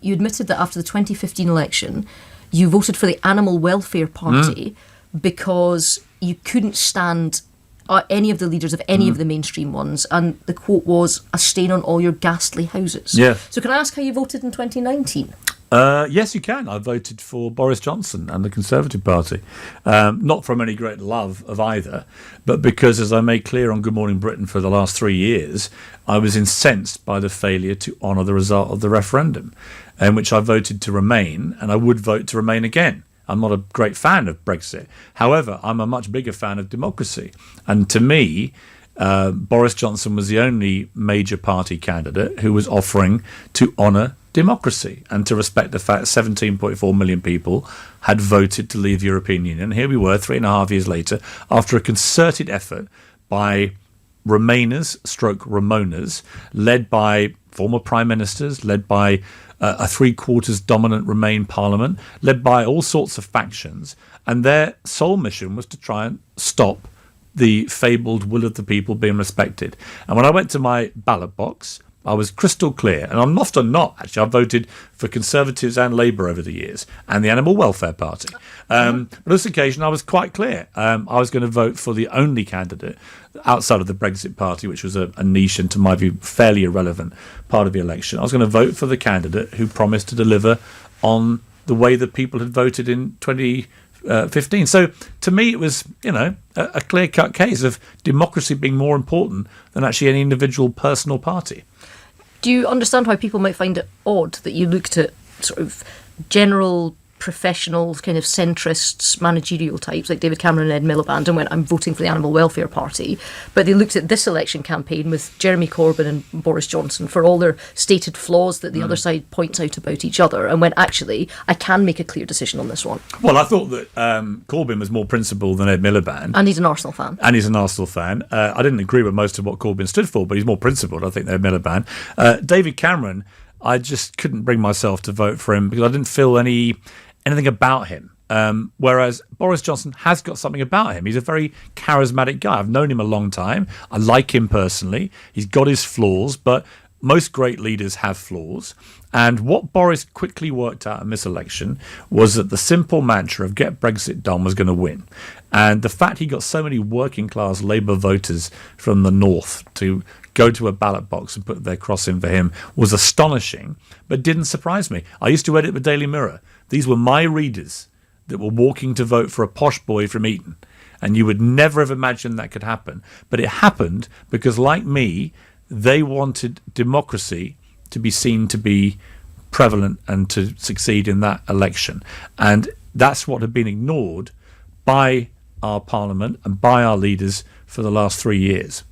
you admitted that after the 2015 election, you voted for the Animal Welfare Party because you couldn't stand any of the leaders of any of the mainstream ones, and the quote was, "a stain on all your ghastly houses." Yeah. So can I ask how you voted in 2019? Yes, you can. I voted for Boris Johnson and the Conservative Party. Not from any great love of either, but because, as I made clear on Good Morning Britain for the last 3 years, I was incensed by the failure to honour the result of the referendum, in which I voted to remain, and I would vote to remain again. I'm not a great fan of Brexit. However, I'm a much bigger fan of democracy. And to me, Boris Johnson was the only major party candidate who was offering to honour democracy and to respect the fact 17.4 million people had voted to leave the European Union. And here we were 3.5 years later, after a concerted effort by Remainers / Remoaners, led by former prime ministers, led by a three-quarters dominant Remain parliament, led by all sorts of factions, and their sole mission was to try and stop the fabled will of the people being respected. And when I went to my ballot box, I was crystal clear, and I'm often not, actually. I've voted for Conservatives and Labour over the years, and the Animal Welfare Party. But on this occasion, I was quite clear. I was going to vote for the only candidate outside of the Brexit Party, which was a niche and, to my view, fairly irrelevant part of the election. I was going to vote for the candidate who promised to deliver on the way that people had voted in 2015. So to me, it was, a clear-cut case of democracy being more important than actually any individual personal party. Do you understand why people might find it odd that you looked at sort of general professional kind of centrists, managerial types like David Cameron and Ed Miliband and went, I'm voting for the Animal Welfare Party, but they looked at this election campaign with Jeremy Corbyn and Boris Johnson for all their stated flaws that the other side points out about each other and went, actually, I can make a clear decision on this one. Well, I thought that Corbyn was more principled than Ed Miliband. And he's an Arsenal fan. I didn't agree with most of what Corbyn stood for, but he's more principled, I think, than Ed Miliband. David Cameron, I just couldn't bring myself to vote for him because I didn't feel anything about him. Whereas Boris Johnson has got something about him. He's a very charismatic guy. I've known him a long time. I like him personally. He's got his flaws, but most great leaders have flaws. And what Boris quickly worked out in this election was that the simple mantra of get Brexit done was going to win. And the fact he got so many working class Labour voters from the north to go to a ballot box and put their cross in for him was astonishing, but didn't surprise me. I used to edit the Daily Mirror. These were my readers that were walking to vote for a posh boy from Eton. And you would never have imagined that could happen. But it happened because, like me, they wanted democracy to be seen to be prevalent and to succeed in that election. And that's what had been ignored by our parliament and by our leaders for the last 3 years.